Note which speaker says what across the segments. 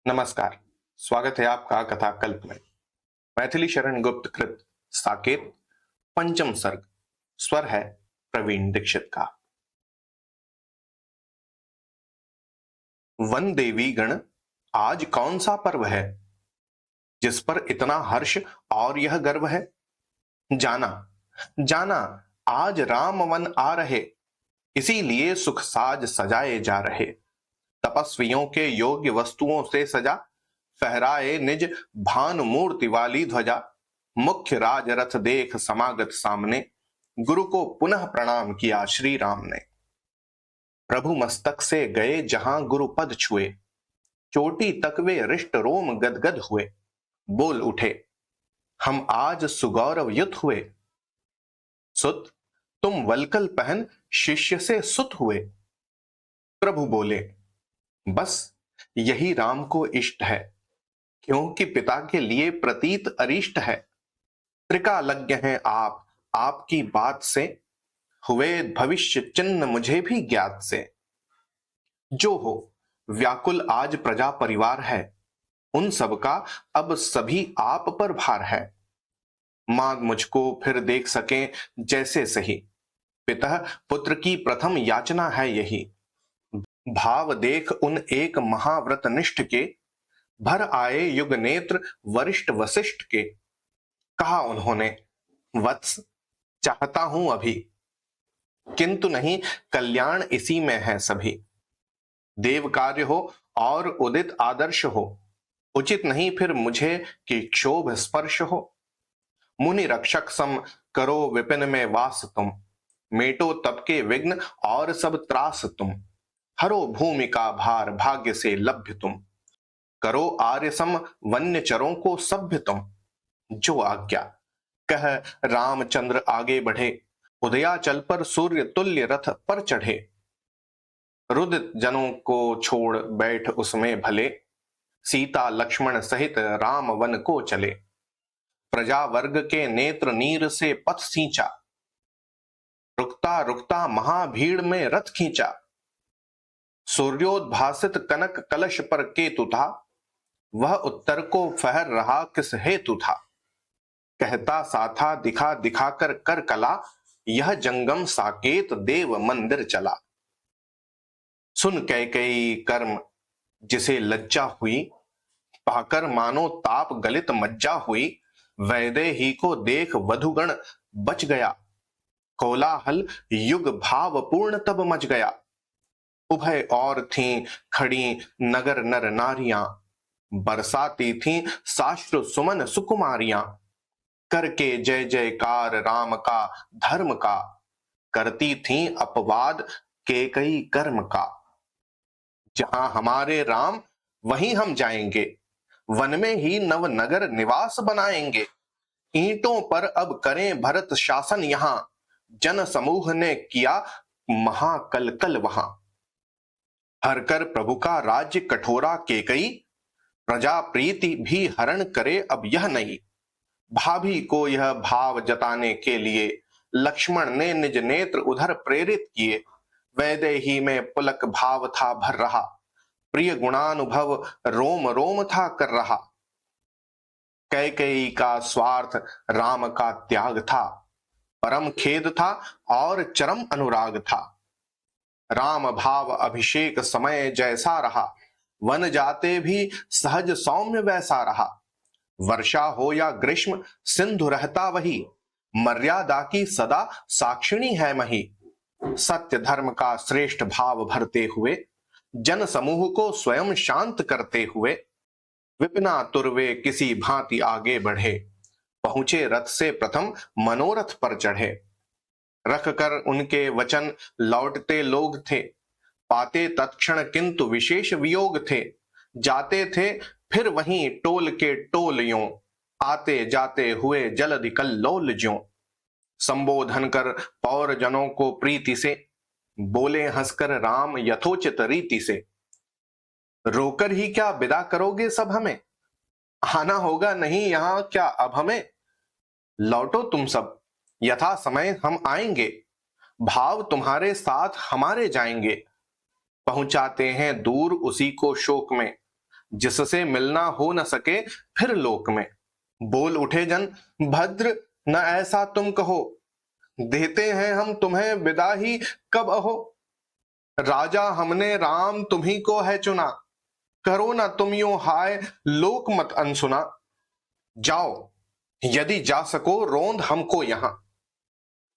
Speaker 1: नमस्कार। स्वागत है आपका कथा कल्प में। मैथिली शरण गुप्त कृत साकेत पंचम सर्ग। स्वर है प्रवीण दीक्षित का। वन देवी गण, आज कौन सा पर्व है जिस पर इतना हर्ष और यह गर्व है। जाना जाना, आज राम वन आ रहे, इसीलिए सुख साज सजाए जा रहे। तपस्वियों के योग्य वस्तुओं से सजा, फहराए निज भानुमूर्ति वाली ध्वजा। मुख्य राजरथ देख समागत सामने, गुरु को पुनः प्रणाम किया श्री राम ने। प्रभु मस्तक से गए जहां गुरु पद छुए, चोटी तक वे रिष्ट रोम गदगद हुए। बोल उठे, हम आज सुगौरव युत हुए। सुत, तुम वलकल पहन शिष्य से सुत हुए। प्रभु बोले, बस यही राम को इष्ट है, क्योंकि पिता के लिए प्रतीत अरिष्ट है। त्रिकालज्ञ हैं आप, आपकी बात से हुए भविष्य चिन्ह मुझे भी ज्ञात से। जो हो व्याकुल आज प्रजा परिवार है, उन सबका अब सभी आप पर भार है। मांग मुझको फिर देख सकें जैसे सही, पिता पुत्र की प्रथम याचना है यही। भाव देख उन एक महाव्रत निष्ठ के, भर आए युग नेत्र वरिष्ठ वशिष्ठ के। कहा उन्होंने, वत्स चाहता हूं अभी, किंतु नहीं कल्याण इसी में है सभी। देव कार्य हो और उदित आदर्श हो, उचित नहीं फिर मुझे कि क्षोभ स्पर्श हो। मुनि रक्षक सम करो विपिन में वास तुम, मेटो तब के विघ्न और सब त्रास तुम। हरो भूमि का भार भाग्य से लभ्य तुम, करो आर्य सम वन्य चरों को सभ्य तुम। जो आज्ञा कह रामचंद्र आगे बढ़े, उदयाचल पर सूर्य तुल्य रथ पर चढ़े। रुदित जनों को छोड़ बैठ उसमें भले, सीता लक्ष्मण सहित राम वन को चले। प्रजा वर्ग के नेत्र नीर से पथ सींचा, रुकता रुकता महाभीड़ में रथ खींचा। सूर्योद्भासित कनक कलश पर केतु था, वह उत्तर को फहर रहा किस हेतु था। कहता साथा दिखा दिखाकर कर कला, यह जंगम साकेत देव मंदिर चला। सुन कैकेयी कर्म जिसे लज्जा हुई, पाकर मानो ताप गलित मज्जा हुई। वैदेही को देख वधुगण बच गया, कोलाहल युग भाव पूर्ण तब मच गया। उभय और थीं खड़ी नगर नर नारियां, बरसाती थीं साश्रु सुमन सुकुमारियां। करके जय जयकार राम का धर्म का, करती थीं अपवाद कैकेयी कर्म का। जहां हमारे राम वहीं हम जाएंगे, वन में ही नव नगर निवास बनाएंगे। ईंटों पर अब करें भरत शासन यहां, जन समूह ने किया महाकलकल वहां। हर कर प्रभु का राज्य कठोरा कैकेयी, प्रजा प्रीति भी हरण करे अब यह नहीं। भाभी को यह भाव जताने के लिए, लक्ष्मण ने निज नेत्र उधर प्रेरित किए। वैदेही में पुलक भाव था भर रहा, प्रिय गुणानुभव रोम रोम था कर रहा। कैकेयी का स्वार्थ राम का त्याग था, परम खेद था और चरम अनुराग था। राम भाव अभिषेक समय जैसा रहा, वन जाते भी सहज सौम्य वैसा रहा। वर्षा हो या ग्रीष्म सिंधु रहता वही, मर्यादा की सदा साक्षिणी है मही। सत्य धर्म का श्रेष्ठ भाव भरते हुए, जन समूह को स्वयं शांत करते हुए। विपिना तुर्वे किसी भांति आगे बढ़े, पहुंचे रथ से प्रथम मनोरथ पर चढ़े। रख कर उनके वचन लौटते लोग थे, पाते तत्क्षण किंतु विशेष वियोग थे। जाते थे फिर वहीं टोल के टोल यों, आते जाते हुए जलधि कल्लोल ज्यों। संबोधन कर पौर जनों को प्रीति से, बोले हंसकर राम यथोचित रीति से। रोकर ही क्या विदा करोगे सब हमें, आना होगा नहीं यहां क्या अब हमें। लौटो तुम सब, यथा समय हम आएंगे, भाव तुम्हारे साथ हमारे जाएंगे। पहुंचाते हैं दूर उसी को शोक में, जिससे मिलना हो न सके फिर लोक में। बोल उठे जन, भद्र न ऐसा तुम कहो, देते हैं हम तुम्हें विदा ही कब अहो। राजा हमने राम तुम्ही को है चुना, करो न तुम यूं हाय लोक मत अनसुना। जाओ यदि जा सको रोंद हमको यहां,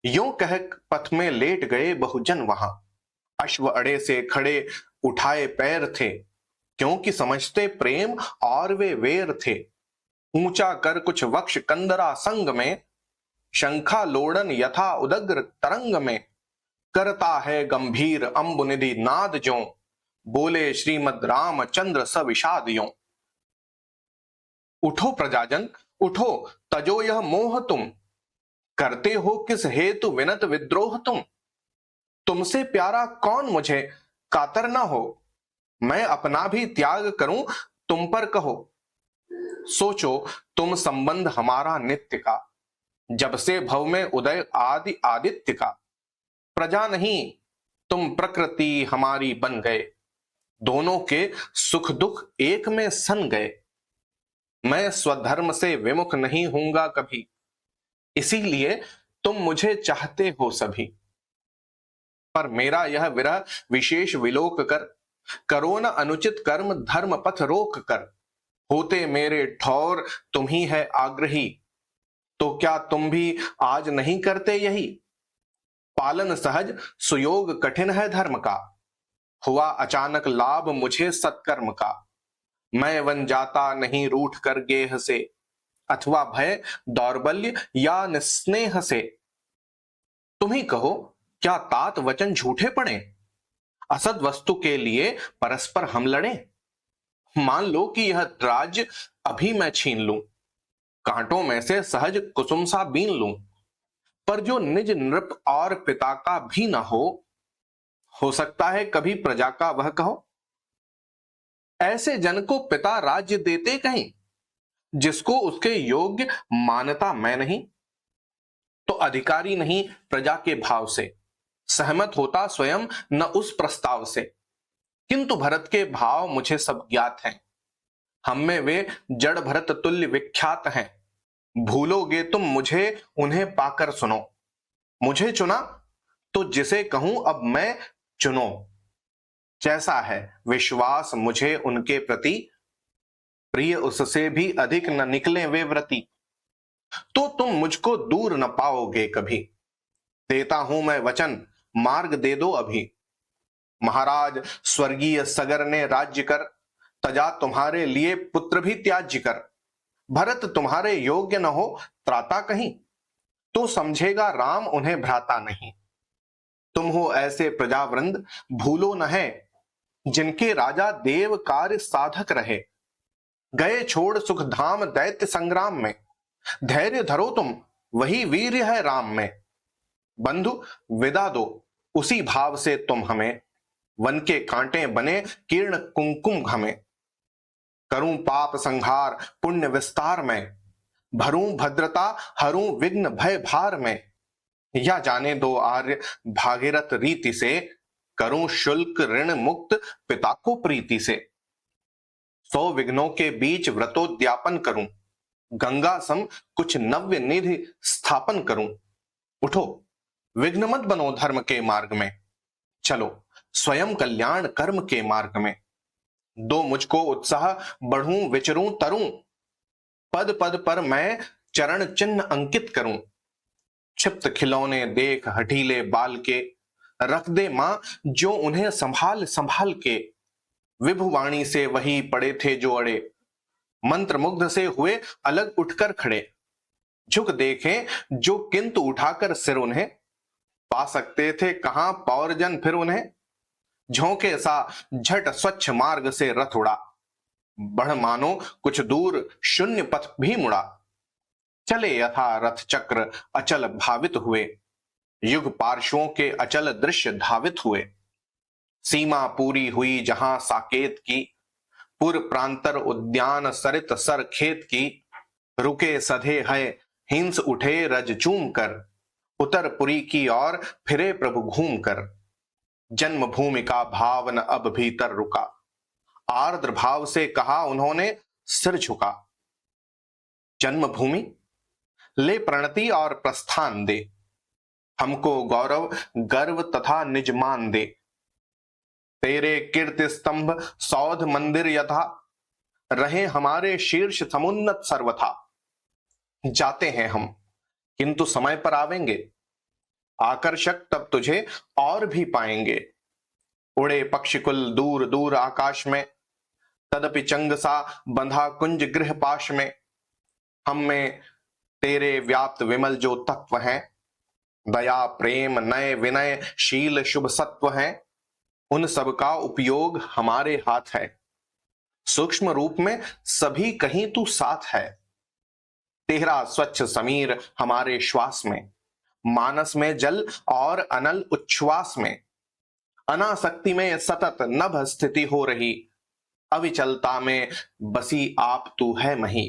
Speaker 1: यूं कह पथ में लेट गए बहुजन वहां। अश्व अड़े से खड़े उठाए पैर थे, क्योंकि समझते प्रेम और वे वेर थे। ऊंचा कर कुछ वक्ष कंदरा संग में, शंखा लोड़न यथा उदग्र तरंग में। करता है गंभीर अम्बुनिधि नाद ज्यों, बोले श्रीमद रामचंद्र सविषाद यों। उठो प्रजाजन उठो, तजो यह मोह तुम, करते हो किस हेतु विनत विद्रोह तुम। तुमसे प्यारा कौन मुझे कातर न हो, मैं अपना भी त्याग करूं तुम पर कहो। सोचो तुम संबंध हमारा नित्य का, जब से भव में उदय आदि आदित्य का। प्रजा नहीं तुम प्रकृति हमारी बन गए, दोनों के सुख दुख एक में सन गए। मैं स्वधर्म से विमुख नहीं हूंगा कभी, इसीलिए तुम मुझे चाहते हो सभी। पर मेरा यह विरह विशेष विलोक कर, करो न अनुचित कर्म धर्म पथ रोक कर। होते मेरे ठौर तुम ही है आग्रही, तो क्या तुम भी आज नहीं करते यही। पालन सहज सुयोग कठिन है धर्म का, हुआ अचानक लाभ मुझे सत्कर्म का। मैं वन जाता नहीं रूठ कर गेह से, अथवा भय दौर्बल्य या निस्नेह से। तुम ही कहो क्या तात वचन झूठे पड़े, असद वस्तु के लिए परस्पर हम लड़े। मान लो कि यह राज्य अभी मैं छीन लूं, कांटों में से सहज कुसुम सा बीन लूं, पर जो निज नृप और पिता का भी न हो सकता है कभी प्रजा का वह कहो। ऐसे जन को पिता राज्य देते कहीं, जिसको उसके योग्य मानता मैं नहीं। तो अधिकारी नहीं प्रजा के भाव से, सहमत होता स्वयं न उस प्रस्ताव से। किंतु भरत के भाव मुझे सब ज्ञात हैं, हम में वे जड़ भरत तुल्य विख्यात हैं। भूलोगे तुम मुझे उन्हें पाकर सुनो, मुझे चुना तो जिसे कहूं अब मैं चुनो। जैसा है विश्वास मुझे उनके प्रति, प्रिय उससे भी अधिक न निकले वे व्रती। तो तुम मुझको दूर न पाओगे कभी, देता हूं मैं वचन मार्ग दे दो अभी। महाराज स्वर्गीय सगर ने राज्य कर, तजा तुम्हारे लिए पुत्र भी त्याज्य कर। भरत तुम्हारे योग्य न हो त्राता कहीं, तो समझेगा राम उन्हें भ्राता नहीं। तुम हो ऐसे प्रजावृंद भूलो न है, जिनके राजा देव कार्य साधक रहे। गए छोड़ सुख धाम दैत्य संग्राम में, धैर्य धरो तुम वही वीर्य है राम में। बंधु विदा दो उसी भाव से तुम हमें, वन के कांटे बने किरण कुंकुम घमें। करूं पाप संहार पुण्य विस्तार में, भरूं भद्रता हरूं विघ्न भय भार में। या जाने दो आर्य भागीरथ रीति से, करूं शुल्क ऋण मुक्त पिता को प्रीति से। 100 विघ्नों के बीच व्रतोद्यापन करूं, गंगा सम कुछ नव्य निधि स्थापन करूं। उठो विघ्न मत बनो धर्म के मार्ग में, चलो स्वयं कल्याण कर्म के मार्ग में। दो मुझको उत्साह बढ़ूं विचरूं तरूं, पद पद पर मैं चरण चिन्ह अंकित करूं। क्षिप्त खिलौने देख हठीले बाल के, रख दे मां जो उन्हें संभाल संभाल के। विभुवाणी से वही पड़े थे जो अड़े, मंत्र मुग्ध से हुए अलग उठकर खड़े। झुक देखें जो किंतु उठाकर सिर उन्हें, पा सकते थे कहां पौरजन फिर उन्हें। झोंके सा झट स्वच्छ मार्ग से रथ उड़ा, बढ़ मानो कुछ दूर शून्य पथ भी मुड़ा। चले यथा रथ चक्र अचल भावित हुए, युग पार्श्वों के अचल दृश्य धावित हुए। सीमा पूरी हुई जहां साकेत की, पुर प्रांतर उद्यान सरित सर खेत की। रुके सधे है हिंस उठे रज चूम कर, उत्तर पुरी की ओर फिरे प्रभु घूम कर। जन्मभूमि का भाव न अब भीतर रुका, आर्द्र भाव से कहा उन्होंने, सिर झुका। जन्मभूमि, ले प्रणति और प्रस्थान दे, हमको गौरव गर्व तथा निज मान दे। तेरे कीर्ति स्तंभ सौध मंदिर यथा, रहे हमारे शीर्ष समुन्नत सर्वथा। जाते हैं हम, किंतु समय पर आवेंगे, आकर्षक तब तुझे और भी पाएंगे। उड़े पक्षिकुल दूर दूर आकाश में, तदपि चंग सा बंधा कुंज गृह पाश में। हम में तेरे व्याप्त विमल जो तत्व हैं, दया प्रेम नय विनय शील शुभ सत्व हैं, उन सब का उपयोग हमारे हाथ है। सूक्ष्म रूप में सभी कहीं तू साथ है। तेरा स्वच्छ समीर हमारे श्वास में, मानस में जल और अनल उच्छ्वास में। अनासक्ति में सतत नभ स्थिति हो रही, अविचलता में बसी आप तू है मही।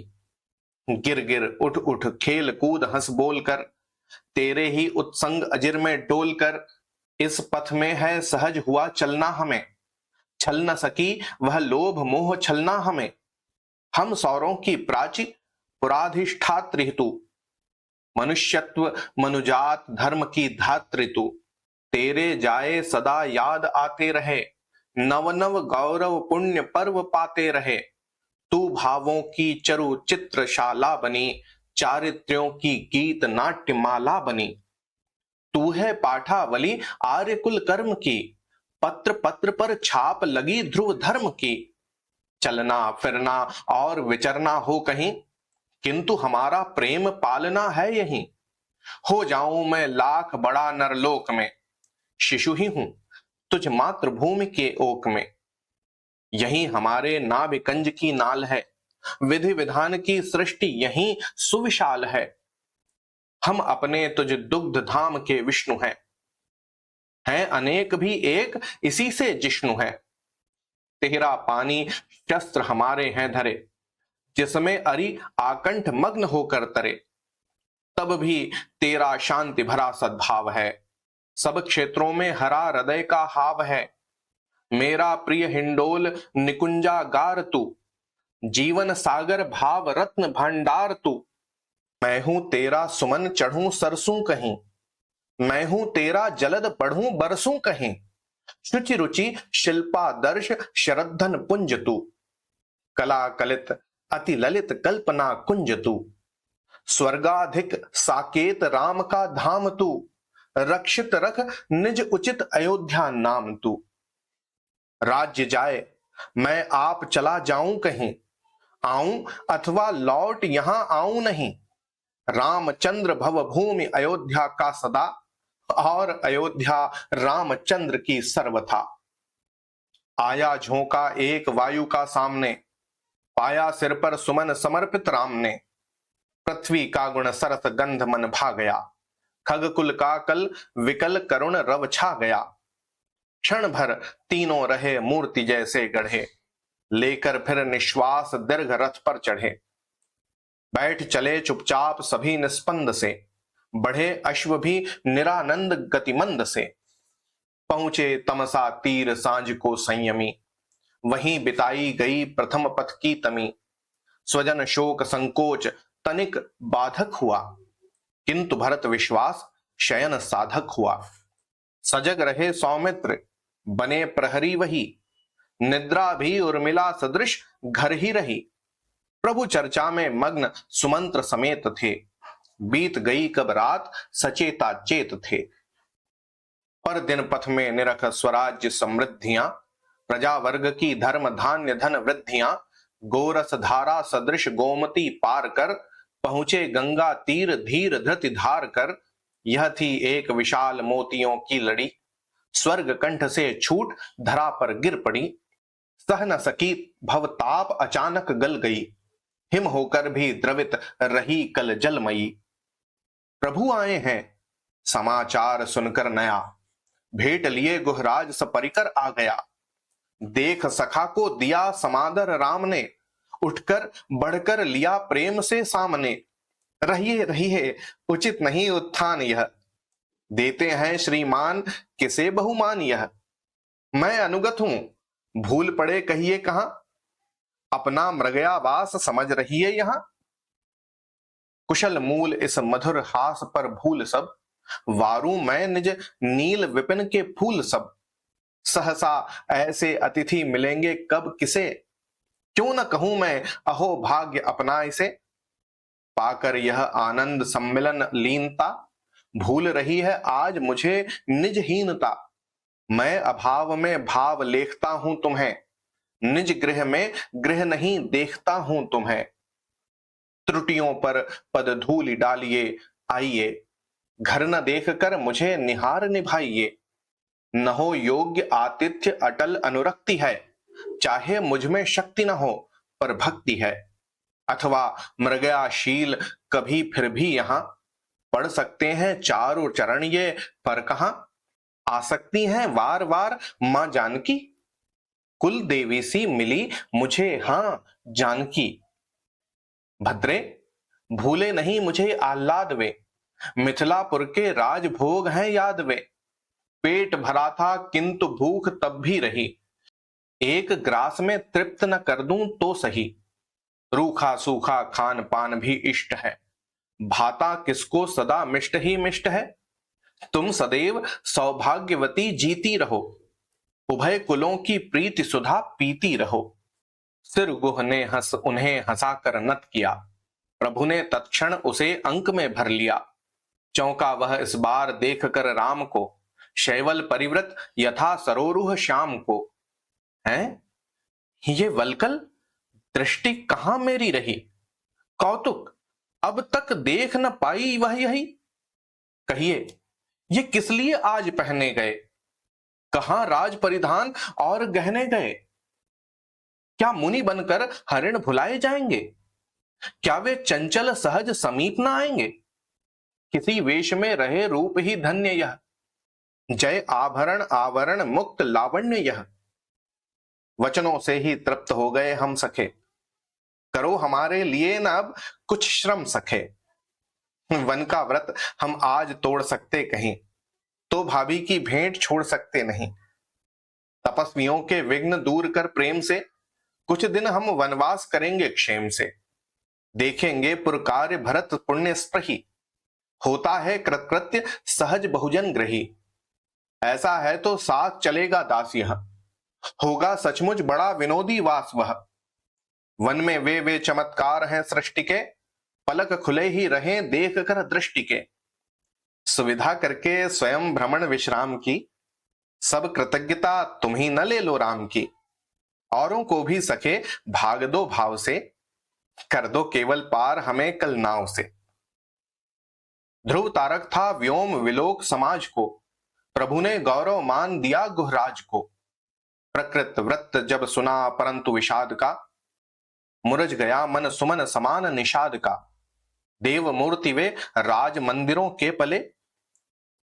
Speaker 1: गिर गिर उठ उठ खेल कूद हंस बोल कर, तेरे ही उत्संग अजिर में डोल कर। इस पथ में है सहज हुआ चलना हमें, छल न सकी वह लोभ मोह छलना हमें। हम सौरों की प्राची पुराधिष्ठात्री तू, मनुष्यत्व मनुजात धर्म की धात्री तू। तेरे जाए सदा याद आते रहे, नव नव गौरव पुण्य पर्व पाते रहे। तू भावों की चरु चित्रशाला बनी, चारित्र्यों की गीत नाट्य माला बनी। तू है पाठावली आर्य कुल कर्म की, पत्र पत्र पर छाप लगी ध्रुव धर्म की। चलना फिरना और विचरना हो कहीं, किंतु हमारा प्रेम पालना है यहीं। हो जाऊं मैं लाख बड़ा नरलोक में, शिशु ही हूं तुझ मातृभूमि के ओक में। यही हमारे नाभिकंज की नाल है, विधि विधान की सृष्टि यही सुविशाल है। हम अपने तुझ दुग्ध धाम के विष्णु हैं अनेक भी एक इसी से जिष्णु है। तेरा पानी शस्त्र हमारे हैं धरे, जिसमें अरि आकंठ मग्न होकर तरे। तब भी तेरा शांति भरा सद्भाव है, सब क्षेत्रों में हरा हृदय का हाव है। मेरा प्रिय हिंडोल निकुंजागार तू, जीवन सागर भाव रत्न भंडार तू। मैं हूं तेरा सुमन चढ़ूं सरसूं कहीं, मैं हूं तेरा जलद पढ़ूं बरसूं कहीं। शुचि रुचि शिल्पादर्श शरद्धन पुंज तू, कला कलित अति ललित कल्पना कुंज तू। स्वर्गाधिक साकेत राम का धाम तू, रक्षित रख निज उचित अयोध्या नाम तू। राज्य जाए मैं आप चला जाऊं कहीं, आऊं अथवा लौट यहां आऊं नहीं। रामचंद्र भव भूमि अयोध्या का सदा, और अयोध्या रामचंद्र की सर्वथा। आया झोंका एक वायु का सामने, पाया सिर पर सुमन समर्पित राम ने। पृथ्वी का गुण सरस गंध मन भा गया, खगकुल का कल विकल करुण रव छा गया। क्षण भर तीनों रहे मूर्ति जैसे गढ़े, लेकर फिर निश्वास दीर्घ रथ पर चढ़े। बैठ चले चुपचाप सभी निस्पंद से, बढ़े अश्व भी निरानंद गतिमंद से। पहुंचे तमसा तीर सांझ को संयमी, वहीं बिताई गई प्रथम पथ की तमी। स्वजन शोक संकोच तनिक बाधक हुआ, किंतु भरत विश्वास शयन साधक हुआ। सजग रहे सौमित्र बने प्रहरी वही, निद्रा भी उर्मिला सदृश घर ही रही। प्रभु चर्चा में मग्न सुमंत्र समेत थे, बीत गई कब रात सचेता चेत थे। पर दिन पथ में निरख स्वराज्य समृद्धियां, प्रजा वर्ग की धर्म धान्य धन वृद्धियां। गोरस धारा सदृश गोमती पार कर, पहुंचे गंगा तीर धीर धृति धार कर। यह थी एक विशाल मोतियों की लड़ी, स्वर्ग कंठ से छूट धरा पर गिर पड़ी। सह न सकी भवताप अचानक गल गई, हिम होकर भी द्रवित रही कल जलमयी। प्रभु आए हैं समाचार सुनकर नया, भेंट लिए गुहराज सपरिकर आ गया। देख सखा को दिया समादर राम ने, उठकर बढ़कर लिया प्रेम से सामने। रहिए रहिए उचित नहीं उत्थान यह, देते हैं श्रीमान किसे बहुमान यह। मैं अनुगत हूं, भूल पड़े कहिए कहां, अपना मृगयावास समझ रही है यहां। कुशल मूल इस मधुर हास पर भूल सब, वारू मैं निज नील विपिन के फूल सब। सहसा ऐसे अतिथि मिलेंगे कब किसे, क्यों न कहूं मैं अहो भाग्य अपना इसे। पाकर यह आनंद सम्मिलन लीनता, भूल रही है आज मुझे निजहीनता। मैं अभाव में भाव लेखता हूं तुम्हें, निज गृह में गृह नहीं देखता हूं तुम्हें। त्रुटियों पर पद धूलि डालिए, आइए घर न देख कर मुझे निहार निभाइए। न हो योग्य आतिथ्य अटल अनुरक्ति है, चाहे मुझ में शक्ति न हो पर भक्ति है। अथवा मृगयाशील कभी फिर भी यहाँ पढ़ सकते हैं चारों चरण ये पर कहां। आ सकती हैं वार वार मां जानकी, कुल देवी सी मिली मुझे हां जानकी। भद्रे भूले नहीं मुझे आह्लाद वे, मिथिलापुर के राजभोग हैं याद वे। पेट भरा था किंतु भूख तब भी रही, एक ग्रास में तृप्त न कर दूं तो सही। रूखा सूखा खान पान भी इष्ट है, भाता किसको सदा मिष्ट ही मिष्ट है। तुम सदैव सौभाग्यवती जीती रहो, उभय कुलों की प्रीति सुधा पीती रहो। सिर गुह ने हंस उन्हें हंसाकर नत किया, प्रभु ने तत्क्षण उसे अंक में भर लिया। चौंका वह इस बार देख कर राम को, शैवल परिव्रत यथा सरोरुह श्याम को। हैं ये वल्कल दृष्टि कहां मेरी रही, कौतुक अब तक देख न पाई वह यही। कहिए ये किस लिए आज पहने गए, कहां राज परिधान और गहने गए। क्या मुनि बनकर हरिण भुलाए जाएंगे, क्या वे चंचल सहज समीप न आएंगे। किसी वेश में रहे रूप ही धन्य यह, जय आभरण आवरण मुक्त लावण्य यह। वचनों से ही तृप्त हो गए हम सखे, करो हमारे लिए न अब कुछ श्रम सखे। वन का व्रत हम आज तोड़ सकते कहीं, तो भाभी की भेंट छोड़ सकते नहीं। तपस्वियों के विघ्न दूर कर प्रेम से, कुछ दिन हम वनवास करेंगे क्षेम से। देखेंगे पुरकार्य भरत पुण्य स्प्रही, होता है कृतकृत्य सहज बहुजन ग्रही। ऐसा है तो साथ चलेगा दास यह, होगा सचमुच बड़ा विनोदी वास वह। वन में वे चमत्कार हैं सृष्टि के, पलक खुले ही रहें देख कर दृष्टि के। सुविधा करके स्वयं भ्रमण विश्राम की, सब कृतज्ञता तुम ही न ले लो राम की। औरों को भी सके भाग दो भाव से, कर दो केवल पार हमें कल नाव से। ध्रुव तारक था व्योम विलोक समाज को, प्रभु ने गौरव मान दिया गुहराज को। प्रकृत व्रत जब सुना परंतु विषाद का, मुरझ गया मन सुमन समान निषाद का। देव मूर्ति वे राज मंदिरों के पले,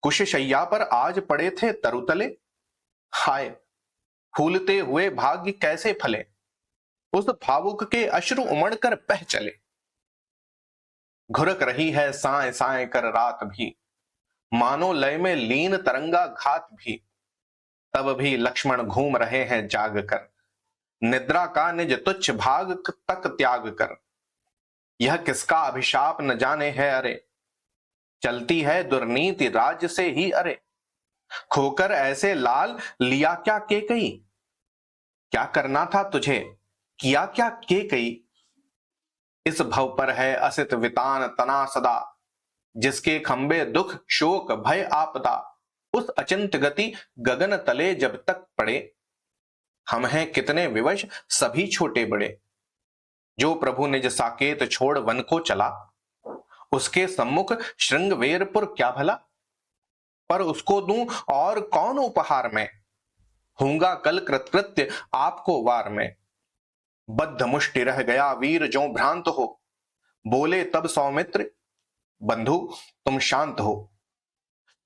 Speaker 1: कुश शैया पर आज पड़े थे तरुतले। हाय फूलते हुए भाग्य कैसे फले, उस भावुक के अश्रु उमड़कर बह चले। घुरक रही है साए साए कर रात भी, मानो लय में लीन तरंगा घात भी। तब भी लक्ष्मण घूम रहे हैं जाग कर, निद्रा का निज तुच्छ भाग तक त्याग कर। यह किसका अभिशाप न जाने है अरे, चलती है दुर्नीति राज्य से ही अरे। खोकर ऐसे लाल लिया क्या के कई, क्या करना था तुझे किया क्या के कई। इस भव पर है असित वितान तना सदा, जिसके खंबे दुख शोक भय आपदा। उस अचिंत गति गगन तले जब तक पड़े, हम हैं कितने विवश सभी छोटे बड़े। जो प्रभु निज साकेत छोड़ वन को चला, उसके सम्मुख श्रृंगवेरपुर क्या भला। पर उसको दूं और कौन उपहार में, होऊंगा कल कृतकृत्य आपको वार में। बद्ध मुष्टि रह गया वीर जो भ्रांत हो, बोले तब सौमित्र बंधु तुम शांत हो।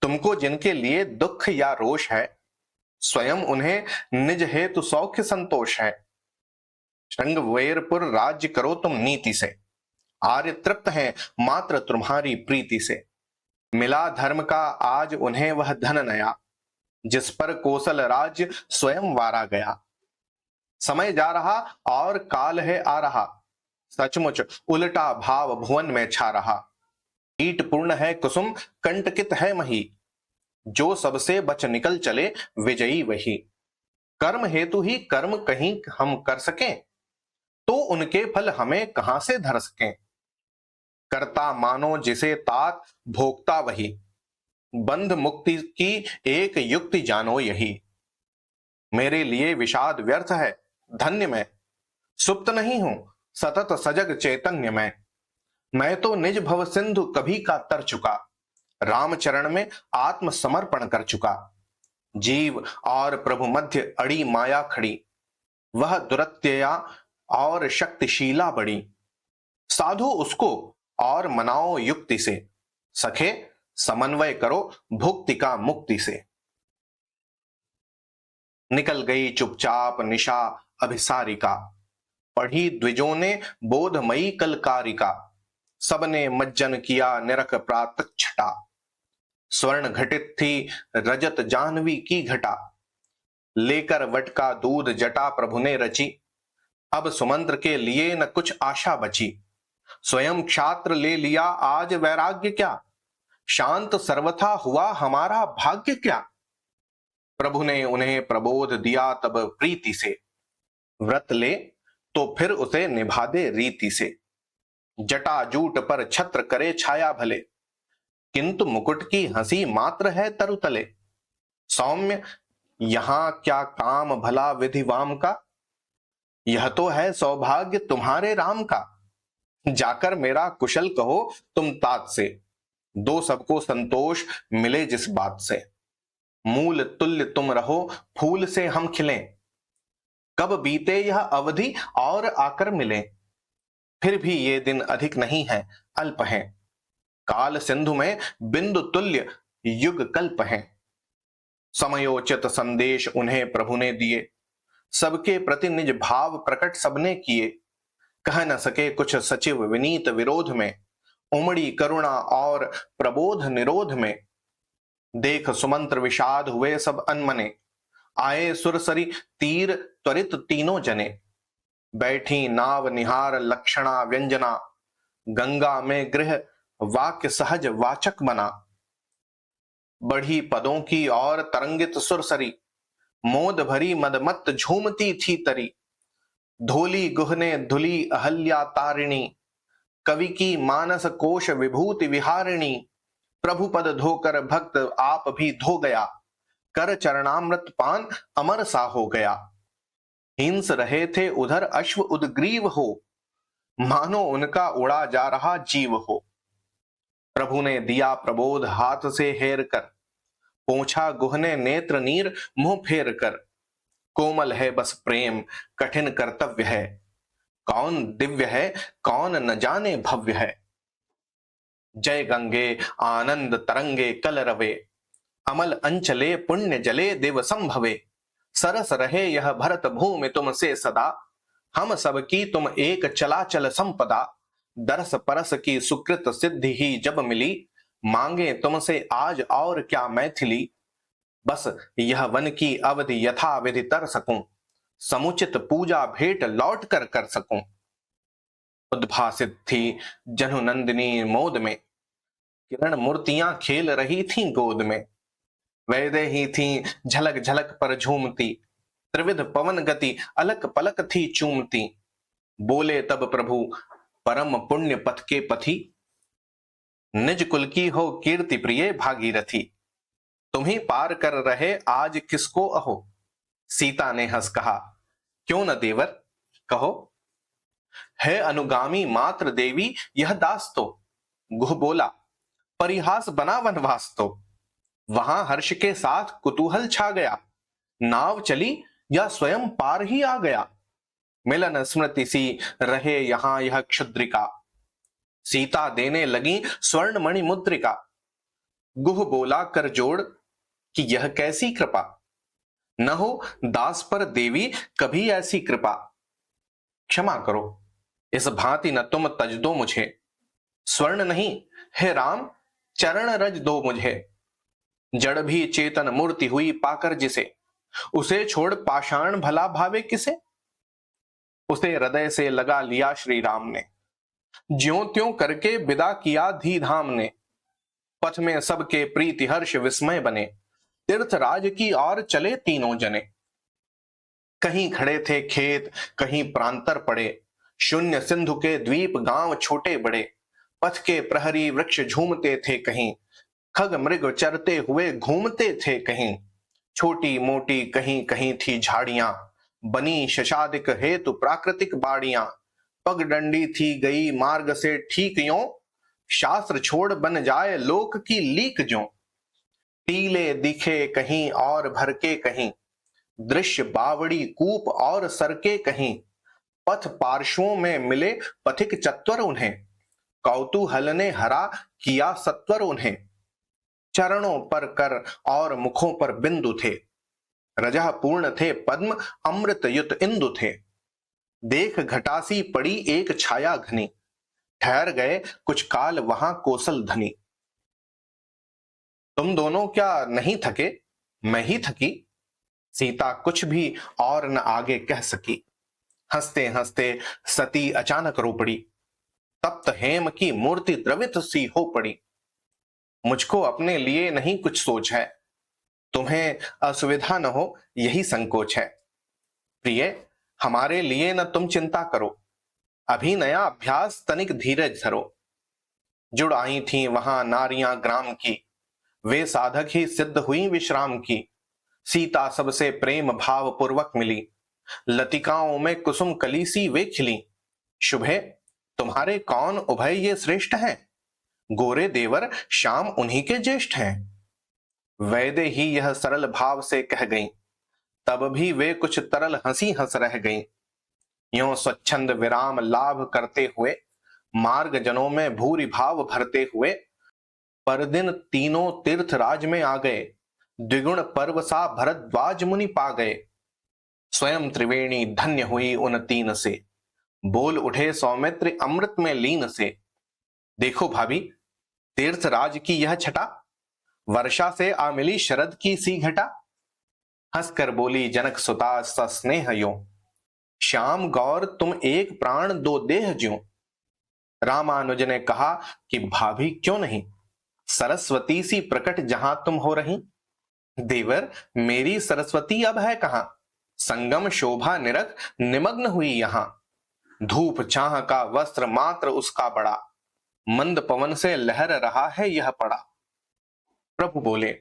Speaker 1: तुमको जिनके लिए दुख या रोष है, स्वयं उन्हें निज हेतु सौख्य संतोष है। श्रृंगवेरपुर राज्य करो तुम नीति से, आर्य तृप्त हैं मात्र तुम्हारी प्रीति से। मिला धर्म का आज उन्हें वह धन नया, जिस पर कोसल राज्य स्वयं वारा गया। समय जा रहा और काल है आ रहा, सचमुच उल्टा भाव भुवन में छा रहा। कीट पूर्ण है कुसुम, कंटकित है मही, जो सबसे बच निकल चले विजयी वही। कर्म हेतु ही कर्म कहीं हम कर सकें, तो उनके फल हमें कहां से धर सकें। कर्ता मानो जिसे तात, भोक्ता वही, बंध मुक्ति की एक युक्ति जानो यही। मेरे लिए विषाद व्यर्थ है, धन्य मैं सुप्त नहीं हूं, सतत सजग चैतन्य मैं तो निज भव सिंधु कभी का तर चुका, रामचरण में आत्म समर्पण कर चुका। जीव और प्रभु मध्य अड़ी माया खड़ी, वह दुरत्यया और शक्तिशीला बड़ी। साधु उसको और मनाओ युक्ति से, सखे समन्वय करो भुक्ति का मुक्ति से। निकल गई चुपचाप निशा अभिसारिका, पढ़ी द्विजों ने बोधमयी कलकारिका। सबने मज्जन किया निरख प्रातः छटा, स्वर्ण घटित थी रजत जाह्नवी की घटा। लेकर वट का दूध जटा प्रभु ने रची, अब सुमंत्र के लिए न कुछ आशा बची। स्वयं क्षात्र ले लिया आज वैराग्य क्या, शांत सर्वथा हुआ हमारा भाग्य क्या। प्रभु ने उन्हें प्रबोध दिया तब प्रीति से, व्रत ले तो फिर उसे निभा दे रीति से। जटा जूट पर छत्र करे छाया भले, किंतु मुकुट की हंसी मात्र है तरुतले। सौम्य यहां क्या काम भला विधिवाम का, यह तो है सौभाग्य तुम्हारे राम का। जाकर मेरा कुशल कहो तुम तात से, दो सबको संतोष मिले जिस बात से। मूल तुल्य तुम रहो फूल से हम खिलें, कब बीते यह अवधि और आकर मिले। फिर भी ये दिन अधिक नहीं है अल्प है, काल सिंधु में बिंदु तुल्य युग कल्प है। समयोचित संदेश उन्हें प्रभु ने दिए, सबके प्रति निज भाव प्रकट सबने किए। कह न सके कुछ सचिव विनीत विरोध में, उमड़ी करुणा और प्रबोध निरोध में। देख सुमंत्र विषाद हुए सब अनमने, आए सुरसरी तीर त्वरित तीनों जने। बैठी नाव निहार लक्षणा व्यंजना, गंगा में गृह वाक्य सहज वाचक बना। बढ़ी पदों की और तरंगित सुरसरी, मोद भरी मदमत्त झूमती थी तरी। धोली गुहने धुली अहल्या तारिणी, कवि की मानस कोश विभूति विहारिणी। प्रभु पद धोकर भक्त आप भी धो गया, कर चरणामृत पान अमर सा हो गया। हिंस रहे थे उधर अश्व उदग्रीव हो, मानो उनका उड़ा जा रहा जीव हो। प्रभु ने दिया प्रबोध हाथ से हेर कर, पोंछा गुहने नेत्र नीर मुंह फेर कर। कोमल है बस प्रेम कठिन कर्तव्य है, कौन दिव्य है कौन न जाने भव्य है। जय गंगे आनंद तरंगे कल रवे, अमल अंचले पुण्य जले देव संभवे। सरस रहे यह भरत भूमि तुमसे सदा, हम सबकी तुम एक चलाचल संपदा। दरस परस की सुकृत सिद्धि ही जब मिली, मांगे तुमसे आज और क्या मैथिली। बस यह वन की अवधि यथा विधि तर सकूं, समुचित पूजा भेंट लौट कर सकूं। उद्भासित थी जनु नंदिनी मोद में, किरण मूर्तियां खेल रही थीं गोद में। वैदेही थीं झलक झलक पर झूमती, त्रिविध पवन गति अलक पलक थी चूमती। बोले तब प्रभु परम पुण्य पथ के पथी, निज कुल की हो कीर्ति प्रिय भागीरथी। तुम्ही पार कर रहे आज किसको अहो। सीता ने हंस कहा क्यों न देवर कहो। है अनुगामी मात्र देवी यह दास तो, गुह बोला परिहास बना वनवास तो। वहां हर्ष के साथ कुतूहल छा गया, नाव चली या स्वयं पार ही आ गया। मिलन स्मृति सी रहे यहां यह क्षुद्रिका, सीता देने लगी स्वर्ण मणि मुद्रिका। गुह बोला कर जोड़ कि यह कैसी कृपा, न हो दास पर देवी कभी ऐसी कृपा। क्षमा करो इस भांति न तुम तज दो मुझे, स्वर्ण नहीं हे राम चरण रज दो मुझे। जड़ भी चेतन मूर्ति हुई पाकर जिसे, उसे छोड़ पाषाण भला भावे किसे। उसे हृदय से लगा लिया श्री राम ने, ज्यों त्यों करके विदा किया धी धाम ने। पथ में सबके प्रीति हर्ष विस्मय बने, तीर्थराज की ओर चले तीनों जने। कहीं खड़े थे खेत, कहीं प्रांतर पड़े, शून्य सिंधु के द्वीप गांव छोटे बड़े। पथ के प्रहरी वृक्ष झूमते थे कहीं, खग मृग चरते हुए घूमते थे कहीं। छोटी मोटी कहीं कहीं थी झाड़ियां, बनी शशादिक हेतु प्राकृतिक बाड़ियां। पगडंडी थी गई मार्ग से ठीक यों, शास्त्र छोड़ बन जाए लोक की लीक ज्यों। टीले दिखे कहीं और भरके कहीं, दृश्य बावड़ी कूप और सरके कहीं। पथ पार्श्वों में मिले पथिक चत्वर उन्हें, कौतूहल ने हरा किया सत्वर उन्हें। चरणों पर कर और मुखों पर बिंदु थे, रजह पूर्ण थे पद्म अमृत युत इंदु थे। देख घटासी पड़ी एक छाया घनी, ठहर गए कुछ काल वहां कौशल धनी। तुम दोनों क्या नहीं थके, मैं ही थकी। सीता कुछ भी और न आगे कह सकी। हंसते हंसते सती अचानक रो पड़ी, तप्त हेम की मूर्ति द्रवित सी हो पड़ी। मुझको अपने लिए नहीं कुछ सोच है, तुम्हें असुविधा न हो यही संकोच है। प्रिय, हमारे लिए न तुम चिंता करो, अभी नया अभ्यास तनिक धीरज धरो। जुड़ आई थी वहां नारियां ग्राम की, वे साधक ही सिद्ध हुई विश्राम की। सीता सबसे प्रेम भाव पूर्वक मिली, लतिकाओं में कुसुम कली सी वे खिली। शुभे, तुम्हारे कौन उभय ये श्रेष्ठ हैं, गोरे देवर श्याम उन्हीं के ज्येष्ठ हैं। वैदे ही यह सरल भाव से कह गईं, तब भी वे कुछ तरल हंसी हंस रह गईं। यों स्वच्छंद विराम लाभ करते हुए, मार्ग जनों में भूरि भाव भरते हुए, परदिन तीनों तीर्थराज में आ गए। द्विगुण पर्व सा भरद्वाज मुनि पा गए। स्वयं त्रिवेणी धन्य हुई उन तीन से, बोल उठे सौमित्र अमृत में लीन से। देखो भाभी, तीर्थराज की यह छटा, वर्षा से आ मिली शरद की सी घटा। हंसकर बोली जनक सुता सस्नेह यों, श्याम गौर तुम एक प्राण दो देह ज्यों। रामानुज ने कहा कि भाभी क्यों नहीं, सरस्वती सी प्रकट जहां तुम हो रही। देवर, मेरी सरस्वती अब है कहां, संगम शोभा निरख निमग्न हुई यहां। धूप छाह का वस्त्र मात्र उसका बड़ा, मंद पवन से लहर रहा है यह पड़ा। प्रभु बोले,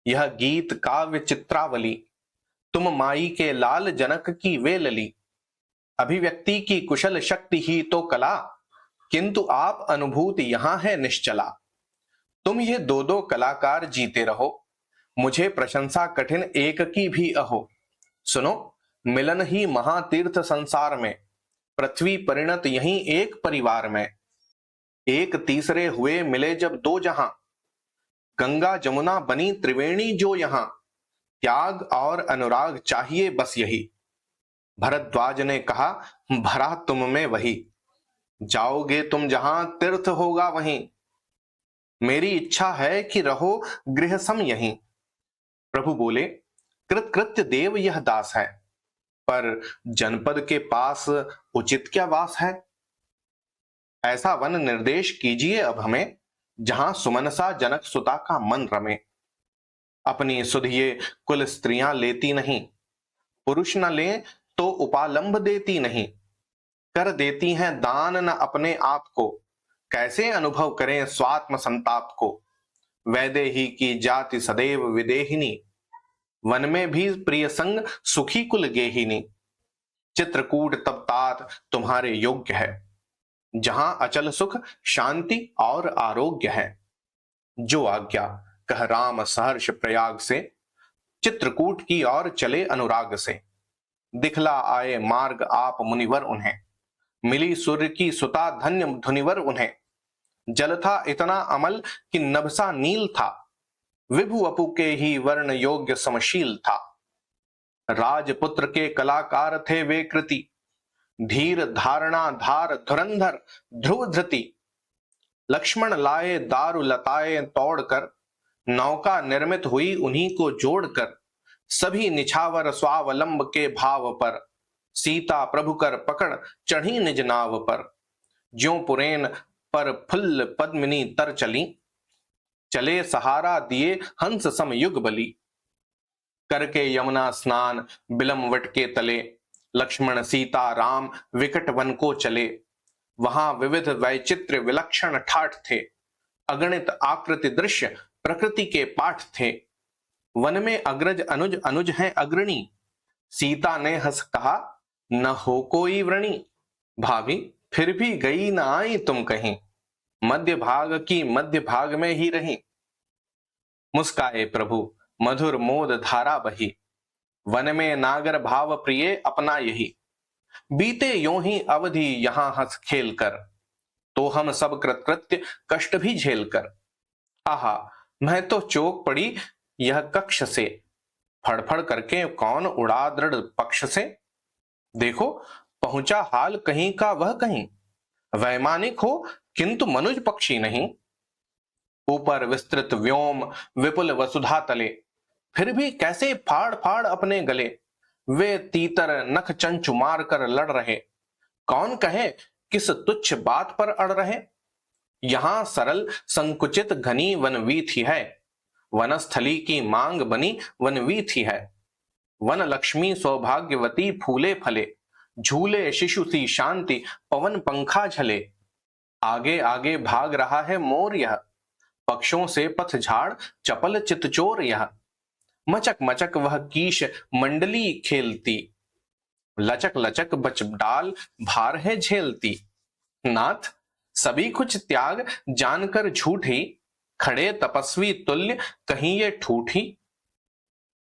Speaker 1: यह गीत काव्य चित्रावली, तुम माई के लाल जनक की वे लली। अभिव्यक्ति की कुशल शक्ति ही तो कला, किंतु आप अनुभूति यहां है निश्चला। तुम ये दो दो कलाकार जीते रहो, मुझे प्रशंसा कठिन एक की भी अहो। सुनो, मिलन ही महातीर्थ संसार में, पृथ्वी परिणत यहीं एक परिवार में। एक तीसरे हुए मिले जब दो जहां, गंगा जमुना बनी त्रिवेणी जो यहां। त्याग और अनुराग चाहिए बस यही। भरद्वाज ने कहा, भरा तुम में वही। जाओगे तुम जहां तीर्थ होगा वहीं, मेरी इच्छा है कि रहो गृह सम यहीं। प्रभु बोले, कृतकृत्य देव यह दास है, पर जनपद के पास उचित क्या वास है। ऐसा वन निर्देश कीजिए अब हमें, जहां सुमनसा जनक सुता का मन रमे। अपनी सुधिये कुल स्त्रियां लेती नहीं, पुरुष न ले तो उपालंब देती नहीं। कर देती हैं दान न अपने आप को, कैसे अनुभव करें स्वात्म संताप को। वैदे ही की जाति सदैव विदेहिनी, वन में भी प्रिय संग सुखी कुल गेहिनी। चित्रकूट तब तात तुम्हारे योग्य है, जहां अचल सुख शांति और आरोग्य है। जो आज्ञा, कह राम सहर्ष प्रयाग से, चित्रकूट की ओर चले अनुराग से। दिखला आए मार्ग आप मुनिवर उन्हें, मिली सूर्य की सुता धन्य धुनिवर उन्हें। जल था इतना अमल कि नभसा नील था, विभु अपु के ही वर्ण योग्य समशील था। राजपुत्र के कलाकार थे वे कृति, धीर धारणा धार धुरंधर ध्रुव धृति। लक्ष्मण लाए दारु लताए तोड़कर, नौका निर्मित हुई उन्हीं को जोड़कर, सभी निछावर स्वावलंब के भाव पर। सीता प्रभु कर पकड़ चढ़ी निज नाव पर, ज्यों पुरैन पर फुल्ल पद्मिनी तर चली, चले सहारा दिए हंस सम युग बली। करके यमुना स्नान बिलम वट के तले, लक्ष्मण सीता राम विकट वन को चले। वहां विविध वैचित्र विलक्षण ठाठ थे, अगणित आकृति दृश्य प्रकृति के पाठ थे। वन में अग्रज अनुज अनुज हैं अग्रणी, सीता ने हंस कहा न हो कोई व्रणी। भाभी फिर भी गई न आई तुम कहीं, मध्य भाग की मध्य भाग में ही रही। मुस्काए प्रभु मधुर मोद धारा बही, वन में नागर भाव प्रिय अपना यही। बीते यों ही अवधि यहां हंस खेल कर, तो हम सब कृतकृत्य कष्ट भी झेल कर। आहा मैं तो चौक पड़ी यह कक्ष से, फड़फड़ करके कौन उड़ा दृढ़ पक्ष से। देखो पहुंचा हाल कहीं का वह कहीं, वैमानिक हो किंतु मनुज पक्षी नहीं। ऊपर विस्तृत व्योम विपुल वसुधा तले, फिर भी कैसे फाड़ फाड़ अपने गले। वे तीतर नख चंचु मार कर लड़ रहे, कौन कहे किस तुच्छ बात पर अड़ रहे। यहां सरल संकुचित घनी वनवीथि है, वनस्थली की मांग बनी वनवीथि है। वन लक्ष्मी सौभाग्यवती फूले फले, झूले शिशु सी शांति पवन पंखा झले। आगे आगे भाग रहा है मोर यह, पक्षों से पथ झाड़ चपल चितचोर यह। मचक मचक वह कीश मंडली खेलती, लचक लचक बच डाल भार है झेलती। नाथ सभी कुछ त्याग जानकर झूठी, खड़े तपस्वी तुल्य कहीं ये ठूठी।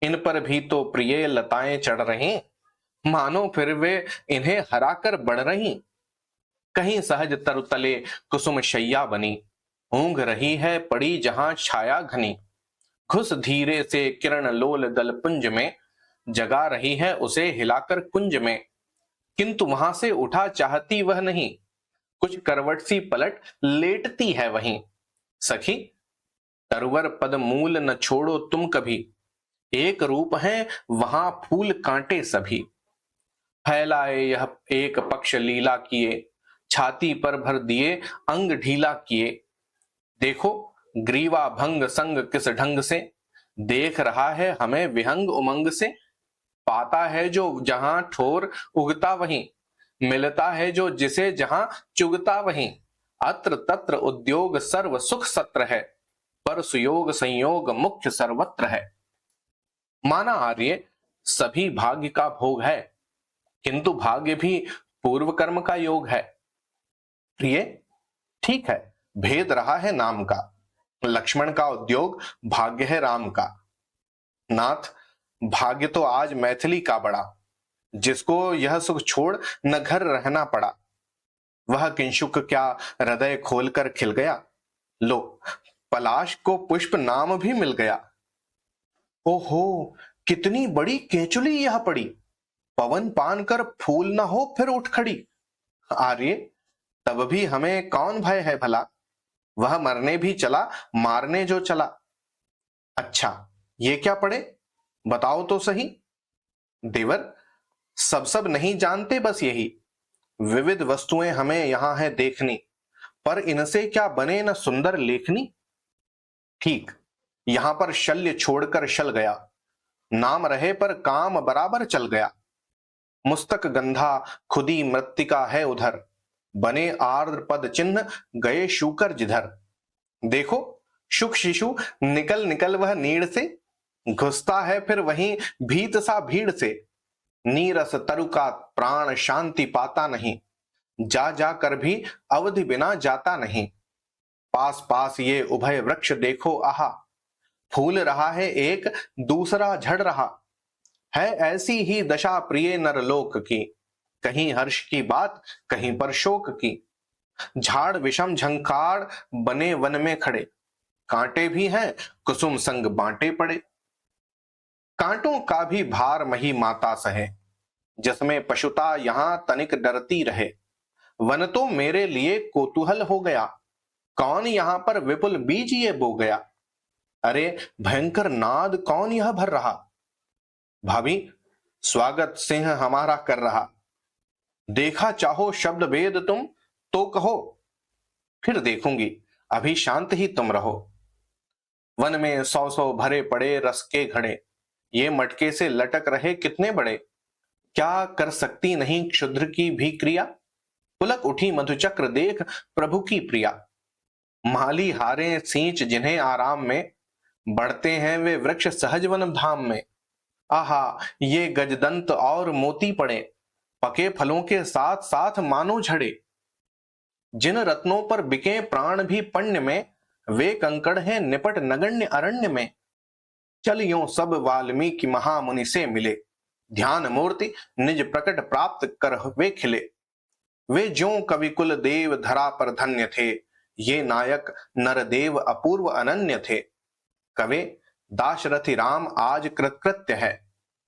Speaker 1: इन पर भी तो प्रिय लताएं चढ़ रही, मानो फिर वे इन्हें हराकर बढ़ रही। कहीं सहज तरुतले कुसुम शैया बनी, ऊंघ रही है पड़ी जहां छाया घनी। घुस धीरे से किरण लोल दल पुंज में, जगा रही है उसे हिलाकर कुंज में। किंतु वहां से उठा चाहती वह नहीं, कुछ करवट सी पलट लेटती है वहीं। सखी तरवर पद मूल न छोड़ो तुम कभी, एक रूप है वहां फूल कांटे सभी। फैलाए यह एक पक्ष लीला किए, छाती पर भर दिए अंग ढीला किए। देखो ग्रीवा भंग संग किस ढंग से, देख रहा है हमें विहंग उमंग से। पाता है जो जहां ठोर उगता वहीं, मिलता है जो जिसे जहां चुगता वहीं। अत्र तत्र उद्योग सर्व सुख सत्र है, पर सुयोग संयोग मुख्य सर्वत्र है। माना आर्य सभी भाग्य का भोग है, किंतु भाग्य भी पूर्व कर्म का योग है। प्रिय ठीक है, भेद रहा है नाम का, लक्ष्मण का उद्योग भाग्य है राम का। नाथ भाग्य तो आज मैथिली का बड़ा, जिसको यह सुख छोड़ न घर रहना पड़ा। वह किंशुक क्या हृदय खोलकर खिल गया, लो पलाश को पुष्प नाम भी मिल गया। ओहो कितनी बड़ी केचुली यह पड़ी, पवन पान कर फूल न हो फिर उठ खड़ी। आर्य तब भी हमें कौन भय है भला, वह मरने भी चला मारने जो चला। अच्छा ये क्या पड़े बताओ तो सही। देवर सब नहीं जानते बस यही, विविध वस्तुएं हमें यहां है देखनी, पर इनसे क्या बने न सुंदर लेखनी। ठीक यहां पर शल्य छोड़कर शल गया, नाम रहे पर काम बराबर चल गया। मुस्तक गंधा खुदी मृत्तिका है उधर, बने आर्द्र पद चिन्ह गए शूकर जिधर। देखो शुक शिशु निकल निकल वह नीड़ से, घुसता है फिर वहीं भीत सा भीड़ से। नीरस तरु का प्राण शांति पाता नहीं, जा जा कर भी अवधि बिना जाता नहीं। पास पास ये उभय वृक्ष देखो आहा, फूल रहा है एक दूसरा झड़ रहा। है ऐसी ही दशा प्रिय नरलोक की, कहीं हर्ष की बात कहीं पर शोक की। झाड़ विषम झंकार बने वन में खड़े, कांटे भी हैं कुसुम संग बांटे पड़े। कांटों का भी भार मही माता सहे, जिसमें पशुता यहां तनिक डरती रहे। वन तो मेरे लिए कोतूहल हो गया, कौन यहां पर विपुल बीज ये बो गया। अरे भयंकर नाद कौन यह भर रहा? भाभी, स्वागत सिंह हमारा कर रहा। देखा चाहो शब्द भेद तुम तो कहो, फिर देखूंगी, अभी शांत ही तुम रहो। वन में सौ सौ भरे पड़े रस के घड़े, ये मटके से लटक रहे कितने बड़े। क्या कर सकती नहीं क्षुद्र की भी क्रिया, पुलक उठी मधुचक्र देख प्रभु की प्रिया। माली हारे सींच जिन्हें आराम में, बढ़ते हैं वे वृक्ष सहज वन धाम में। आहा, ये गजदंत और मोती पड़े, पके फलों के साथ साथ मानो झड़े। जिन रत्नों पर बिके प्राण भी पण्य में, वे कंकड़ हैं निपट नगण्य अरण्य में। चल यों सब वाल्मीकि महामुनि से मिले, ध्यान मूर्ति निज प्रकट प्राप्त कर वे खिले। वे ज्यों कवि कुल देव धरा पर धन्य थे, ये नायक नरदेव अपूर्व अनन्य थे। कवे दाशरथि राम आज कृतकृत्य है,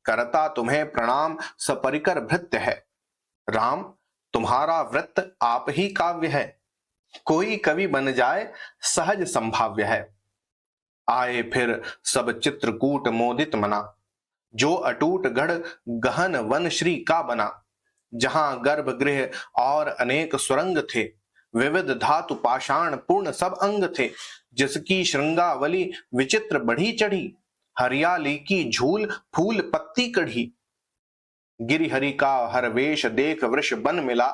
Speaker 1: करता तुम्हें प्रणाम सपरिकर भृत्य है। राम तुम्हारा व्रत आप ही काव्य है, कोई कवि बन जाए सहज संभाव्य है। आए फिर सब चित्रकूट मोदित मना, जो अटूट गढ़ गहन वन श्री का बना। जहां गर्भगृह और अनेक सुरंग थे, विविध धातु पाषाण पूर्ण सब अंग थे। जिसकी श्रृंगावली विचित्र बढ़ी चढ़ी, हरियाली की झूल फूल पत्ती कढ़ी। गिरिहरि का हर वेश देख वृष बन मिला,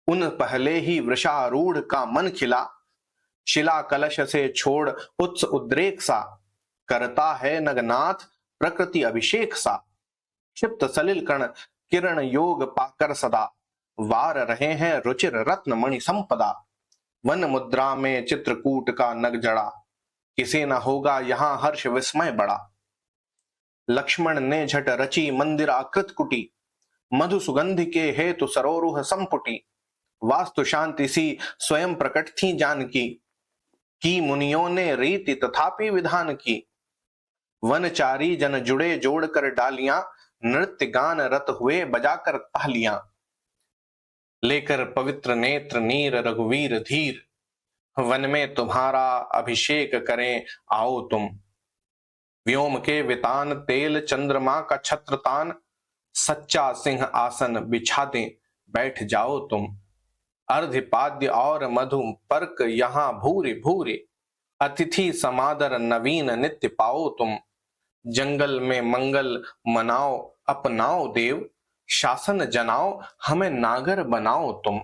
Speaker 1: उन पहले ही वृषारूढ़ का मन खिला। शिला कलश से छोड़ उत्स उद्रेक सा, करता है नगनाथ प्रकृति अभिषेक सा। क्षिप्त सलिल कण किरण योग पाकर सदा, वार रहे हैं रुचिर रत्न मणि संपदा। वन मुद्रा में चित्रकूट का नग जड़ा, किसे न होगा यहाँ हर्ष विस्मय बड़ा। लक्ष्मण ने झट रची मंदिर आकृत कुटी, मधु सुगंधि के हेतु सरोरुह संपुटी। वास्तु शांति सी स्वयं प्रकट थी जानकी, की मुनियों ने रीति तथापि विधान की। वनचारी जन जुड़े जोड़कर डालियां, नृत्य गान रत हुए बजाकर तालियां। लेकर पवित्र नेत्र नीर रघुवीर धीर, वन में तुम्हारा अभिषेक करें आओ तुम। व्योम के वितान तेल चंद्रमा का छत्रतान, सच्चा सिंह आसन बिछा दें बैठ जाओ तुम। अर्धिपाद्य और मधु पर्क यहाँ भूरे भूरे, अतिथि समादर नवीन नित्य पाओ तुम। जंगल में मंगल मनाओ अपनाओ देव, शासन जनाओ हमें नागर बनाओ तुम।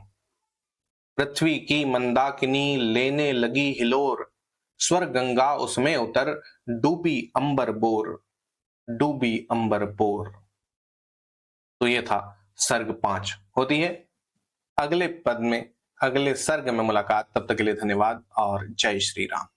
Speaker 1: पृथ्वी की मंदाकिनी लेने लगी हिलोर, स्वर गंगा उसमें उतर डूबी अंबर बोर, डूबी अंबर बोर। तो ये था सर्ग 5। होती है अगले पद में, अगले सर्ग में मुलाकात। तब तक के लिए धन्यवाद और जय श्री राम।